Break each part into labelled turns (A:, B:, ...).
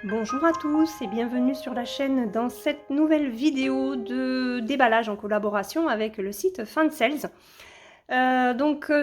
A: Bonjour à tous et bienvenue sur la chaîne dans cette nouvelle vidéo de déballage en collaboration avec le site Fansales.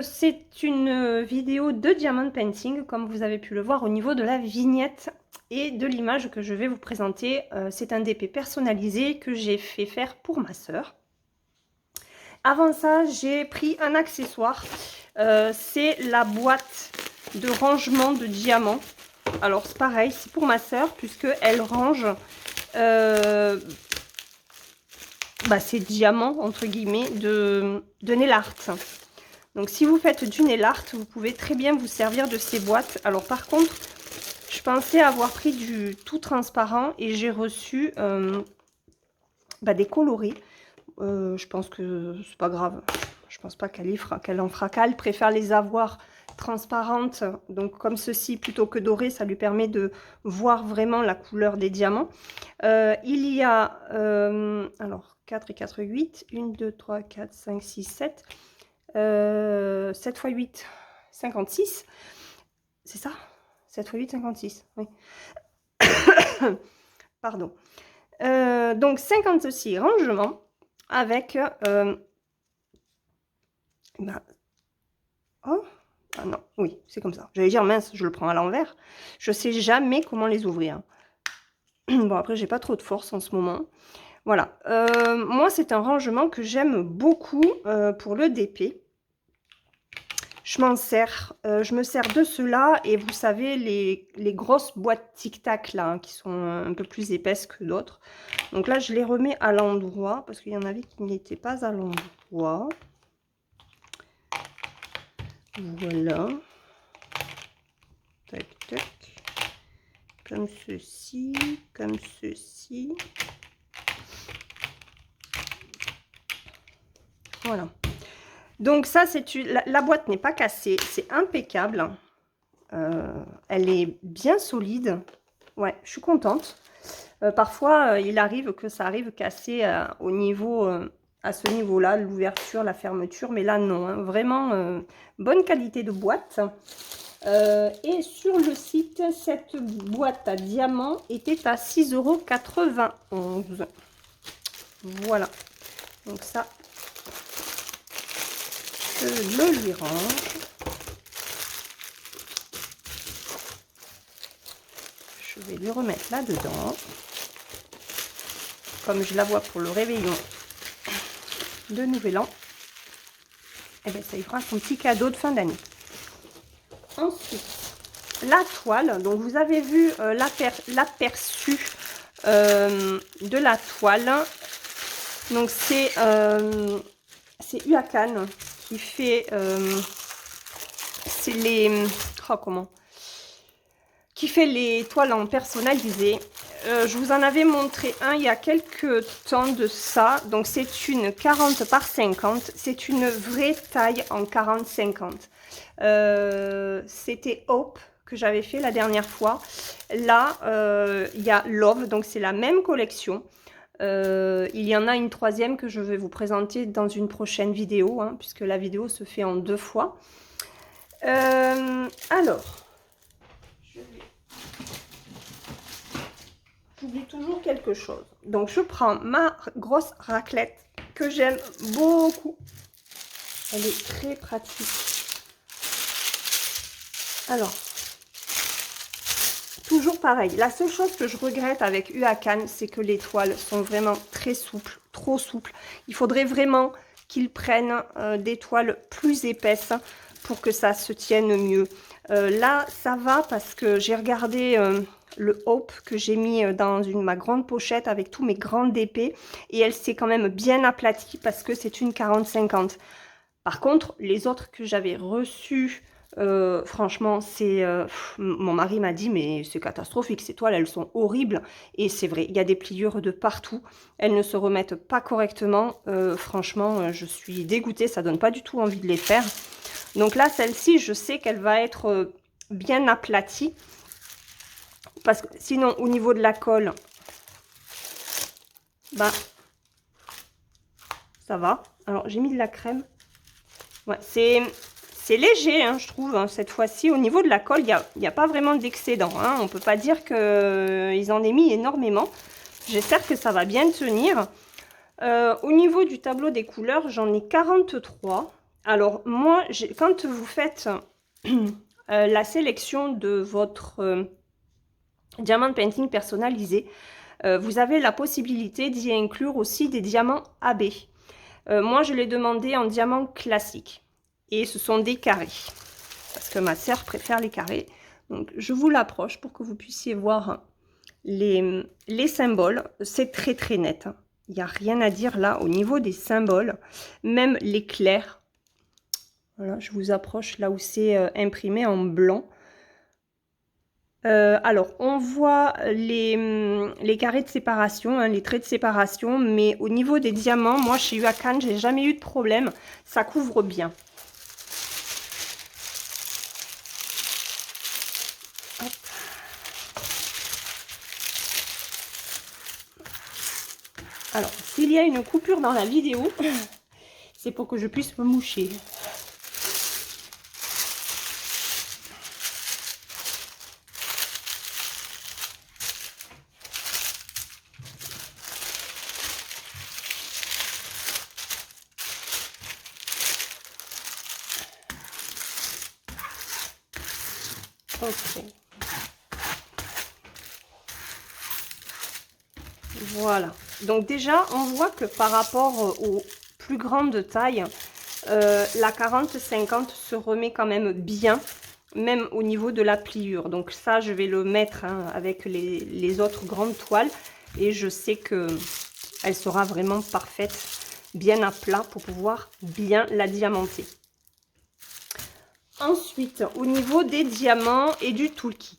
A: C'est une vidéo de diamond painting comme vous avez pu le voir au niveau de la vignette et de l'image que je vais vous présenter. C'est un DP personnalisé que j'ai fait faire pour ma sœur. Avant ça, j'ai pris un accessoire, c'est la boîte de rangement de diamants. Alors c'est pareil, c'est pour ma sœur puisque elle range ces diamants entre guillemets de nail art. Donc si vous faites du nail art, vous pouvez très bien vous servir de ces boîtes. Alors par contre, je pensais avoir pris du tout transparent et j'ai reçu des coloris. Je pense que c'est pas grave. Je pense pas qu'elle en fera qu'elle. Elle préfère les avoir transparentes, donc comme ceci, plutôt que dorées. Ça lui permet de voir vraiment la couleur des diamants. Il y a, alors 4 et 4, 8. 1, 2, 3, 4, 5, 6, 7. 7 x 8, 56. C'est ça? 7 x 8, 56. Oui. Pardon. Donc 56 rangements avec... oh, ah non, oui, c'est comme ça. J'allais dire, mince, je le prends à l'envers. Je sais jamais comment les ouvrir. Bon, après, j'ai pas trop de force en ce moment. Voilà. Moi, c'est un rangement que j'aime beaucoup pour le DP. Je m'en sers. Je me sers de cela. Et vous savez, les grosses boîtes tic-tac, là, hein, qui sont un peu plus épaisses que d'autres. Donc là, je les remets à l'endroit. Parce qu'il y en avait qui n'étaient pas à l'endroit. Voilà. Tac, tac. Comme ceci, comme ceci. Voilà. Donc ça, c'est la boîte n'est pas cassée, c'est impeccable. Elle est bien solide. Ouais, je suis contente. Parfois, il arrive que ça arrive cassé au niveau, à ce niveau-là, l'ouverture, la fermeture, mais là non. Hein. Vraiment, bonne qualité de boîte. Et sur le site, cette boîte à diamants était à 6,91 €. Voilà. Donc ça, je le lui range. Je vais lui remettre là-dedans. Comme je la vois pour le réveillon de Nouvel An, et bien ça y fera son petit cadeau de fin d'année. Ensuite, la toile. Donc vous avez vu l'aperçu de la toile. Donc c'est UACAN qui fait qui fait les toiles en personnalisé. Je vous en avais montré un il y a quelques temps de ça. Donc c'est une 40 par 50. C'est une vraie taille en 40-50. C'était Hope que j'avais fait la dernière fois. Là, il y a Love. Donc c'est la même collection. Il y en a une troisième que je vais vous présenter dans une prochaine vidéo, hein, puisque la vidéo se fait en 2 fois. Alors, j'oublie toujours quelque chose. Donc, je prends ma grosse raclette que j'aime beaucoup. Elle est très pratique. Alors, toujours pareil. La seule chose que je regrette avec UACAN, c'est que les toiles sont vraiment très souples, trop souples. Il faudrait vraiment qu'ils prennent des toiles plus épaisses pour que ça se tienne mieux. Là, ça va parce que j'ai regardé le Hope que j'ai mis dans ma grande pochette avec tous mes grandes épées et elle s'est quand même bien aplatie parce que c'est une 40-50. Par contre, les autres que j'avais reçues, franchement, mon mari m'a dit, mais c'est catastrophique, ces toiles, elles sont horribles. Et c'est vrai, il y a des pliures de partout. Elles ne se remettent pas correctement. Franchement, je suis dégoûtée, ça donne pas du tout envie de les faire. Donc là, celle-ci, je sais qu'elle va être bien aplatie. Parce que sinon, au niveau de la colle, ça va. Alors, j'ai mis de la crème. Ouais, c'est léger, hein, je trouve, hein, cette fois-ci. Au niveau de la colle, il n'y a pas vraiment d'excédent. Hein. On ne peut pas dire qu'ils en aient mis énormément. J'espère que ça va bien tenir. Au niveau du tableau des couleurs, j'en ai 43. Alors, moi, quand vous faites la sélection de votre diamant painting personnalisé, vous avez la possibilité d'y inclure aussi des diamants AB. Moi, je l'ai demandé en diamant classique. Et ce sont des carrés. Parce que ma sœur préfère les carrés. Donc, je vous l'approche pour que vous puissiez voir les symboles. C'est très, très net. Il n'y a rien à dire là au niveau des symboles. Même les clairs. Voilà, je vous approche là où c'est imprimé en blanc. Alors, on voit les carrés de séparation, hein, les traits de séparation, mais au niveau des diamants, moi chez UACAN, j'ai jamais eu de problème, ça couvre bien. Hop. Alors, s'il y a une coupure dans la vidéo, c'est pour que je puisse me moucher. Ok. Voilà. Donc déjà, on voit que par rapport aux plus grandes tailles, la 40-50 se remet quand même bien, même au niveau de la pliure. Donc ça, je vais le mettre hein, avec les autres grandes toiles. Et je sais que elle sera vraiment parfaite, bien à plat pour pouvoir bien la diamanter. Ensuite, au niveau des diamants et du toolkit.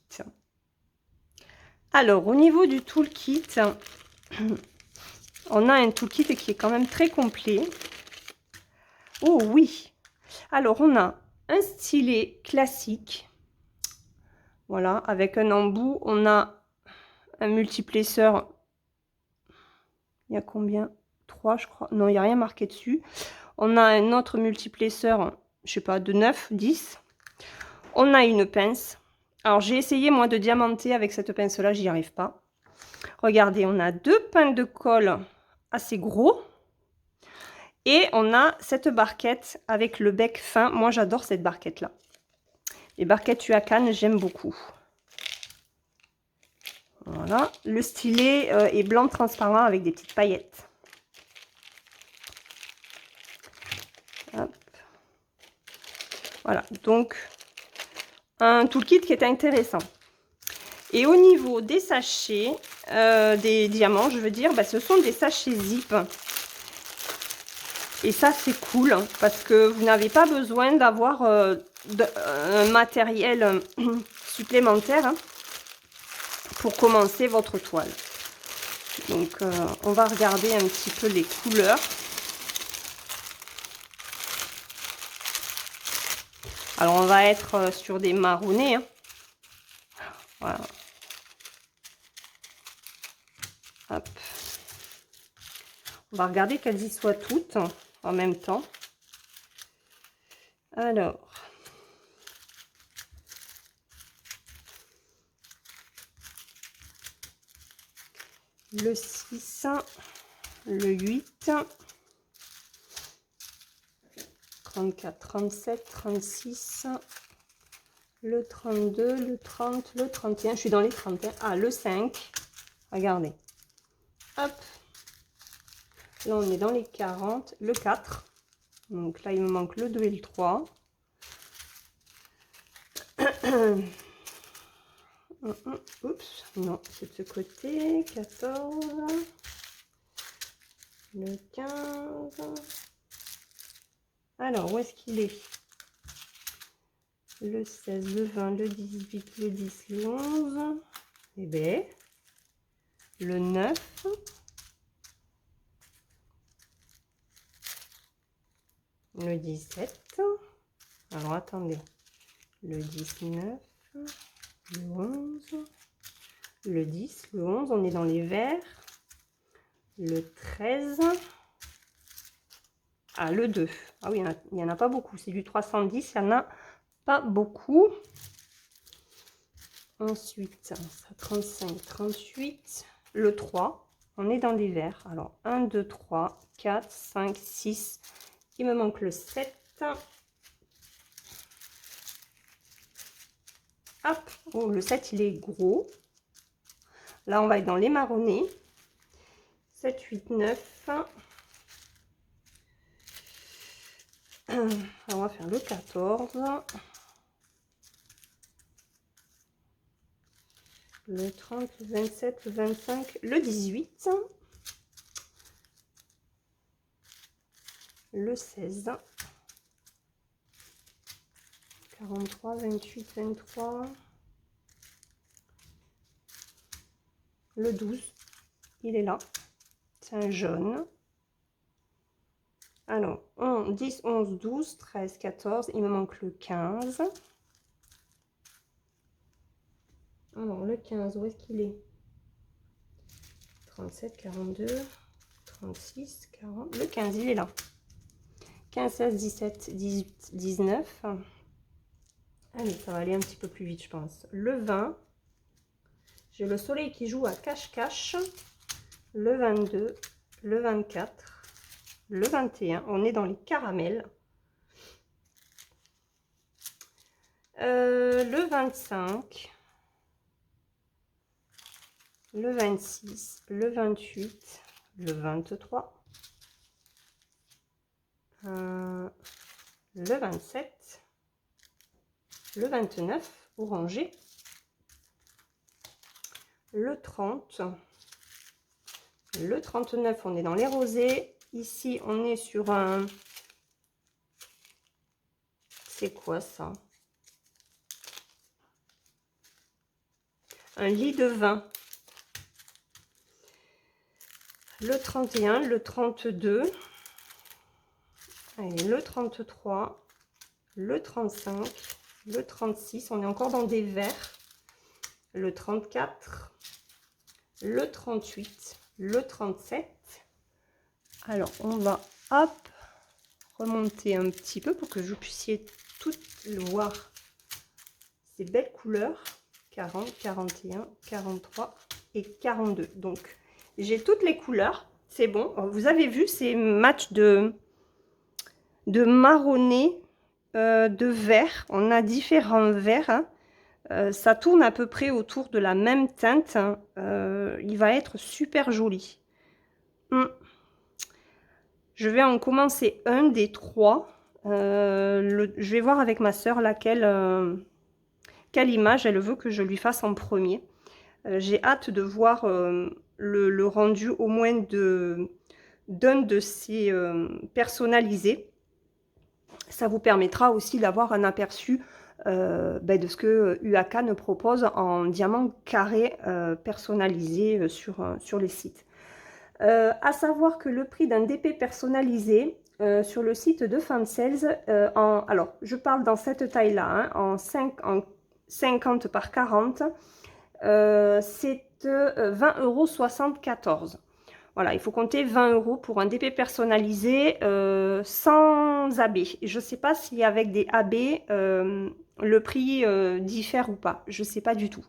A: Alors, au niveau du toolkit, on a un toolkit qui est quand même très complet. Oh oui! Alors, on a un stylet classique. Voilà, avec un embout. On a un multiplesseur. Il y a combien? 3, je crois. Non, il n'y a rien marqué dessus. On a un autre multiplesseur, je sais pas, de 9, 10. On a une pince. Alors, j'ai essayé, moi, de diamanter avec cette pince-là. J'y arrive pas. Regardez, on a 2 pains de colle assez gros. Et on a cette barquette avec le bec fin. Moi, j'adore cette barquette-là. Les barquettes UACAN, j'aime beaucoup. Voilà. Le stylet est blanc transparent avec des petites paillettes. Hop. Voilà. Donc, un toolkit qui est intéressant. Et au niveau des sachets, des diamants, je veux dire, bah, ce sont des sachets zip. Et ça, c'est cool, hein, parce que vous n'avez pas besoin d'avoir un matériel supplémentaire hein, pour commencer votre toile. Donc, on va regarder un petit peu les couleurs. Alors, on va être sur des marronnés. Hein. Voilà. Hop. On va regarder qu'elles y soient toutes en même temps. Alors. Le 6, le 8, 34, 37, 36, le 32, le 30, le 31. Je suis dans les 31. Ah, le 5. Regardez. Hop. Là, on est dans les 40. Le 4. Donc là, il me manque le 2 et le 3. Oups, non, c'est de ce côté. 14. Le 15. Alors, où est-ce qu'il est? Le 16, le 20, le 18, le 10, le 11. Eh bien, le 9. Le 17. Alors, attendez. Le 19. Le 11. Le 10. Le 11, on est dans les verts. Le 13. Ah, le 2. Ah oui, il n'y en a pas beaucoup. C'est du 310, il n'y en a pas beaucoup. Ensuite, ça sera 35, 38. Le 3, on est dans des verts. Alors, 1, 2, 3, 4, 5, 6. Il me manque le 7. Hop, oh, le 7, il est gros. Là, on va être dans les marronnés. 7, 8, 9. Alors, on va faire le 14. Le 30, le 27, le 25, le 18. Le 16. 43, 28, 23. Le 12, il est là. C'est un jaune. Alors, 10, 11, 12, 13, 14. Il me manque le 15. Alors, le 15, où est-ce qu'il est? 37, 42, 36, 40. Le 15, il est là. 15, 16, 17, 18, 19. Allez, ça va aller un petit peu plus vite, je pense. Le 20. J'ai le soleil qui joue à cache-cache. Le 22, le 24, le 21. On est dans les caramels. Le 25. Le 26, le 28, le 23, le 27, le 29, orangé, le 30, le 39, on est dans les rosés. Ici, on est sur un... C'est quoi ça? Un lit de vin. Le 31, le 32, allez, le 33, le 35, le 36, on est encore dans des verts, le 34, le 38, le 37. Alors, on va, hop, remonter un petit peu pour que vous puissiez toutes voir ces belles couleurs. 40, 41, 43 et 42. Donc, j'ai toutes les couleurs. C'est bon. Vous avez vu ces matchs de marronné, de vert. On a différents verts. Hein. Ça tourne à peu près autour de la même teinte. Hein. Il va être super joli. Je vais en commencer un des trois. Je vais voir avec ma soeur laquelle... quelle image elle veut que je lui fasse en premier. J'ai hâte de voir le rendu au moins d'un de ces personnalisés. Ça vous permettra aussi d'avoir un aperçu de ce que UAK nous propose en diamant carré personnalisé sur les sites. À savoir que le prix d'un DP personnalisé sur le site de Fansales, alors je parle dans cette taille-là, hein, en 50 par 40, c'est 20,74 €. Voilà, il faut compter 20 € pour un DP personnalisé sans AB. Je ne sais pas si avec des AB, le prix diffère ou pas. Je ne sais pas du tout.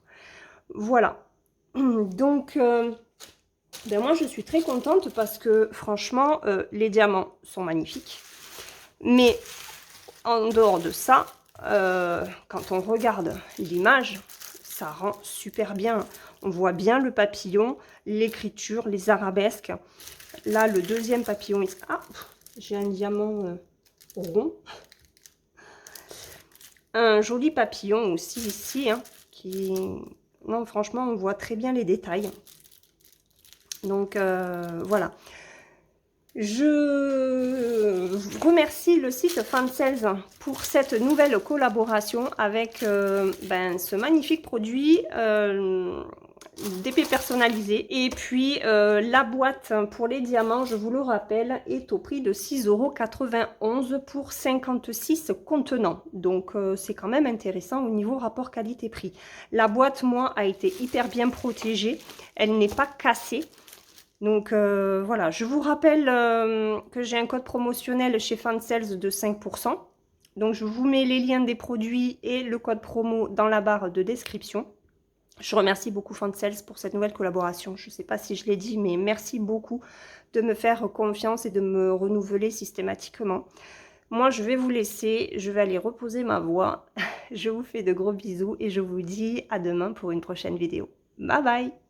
A: Voilà. Donc, moi, je suis très contente parce que, franchement, les diamants sont magnifiques. Mais, en dehors de ça, quand on regarde l'image, ça rend super bien. On voit bien le papillon, l'écriture, les arabesques. Là, le deuxième papillon, ah, j'ai un diamant rond. Un joli papillon aussi ici, hein, qui... Non, franchement, on voit très bien les détails. Donc, voilà. Je remercie le site Fansales pour cette nouvelle collaboration avec ce magnifique produit DP personnalisé. Et puis la boîte pour les diamants, je vous le rappelle, est au prix de 6,91 € pour 56 contenants. Donc c'est quand même intéressant au niveau rapport qualité-prix. La boîte, moi, a été hyper bien protégée. Elle n'est pas cassée. Donc voilà, je vous rappelle que j'ai un code promotionnel chez Fansales de 5%. Donc je vous mets les liens des produits et le code promo dans la barre de description. Je remercie beaucoup Fansales pour cette nouvelle collaboration. Je ne sais pas si je l'ai dit, mais merci beaucoup de me faire confiance et de me renouveler systématiquement. Moi, je vais vous laisser, je vais aller reposer ma voix. Je vous fais de gros bisous et je vous dis à demain pour une prochaine vidéo. Bye bye!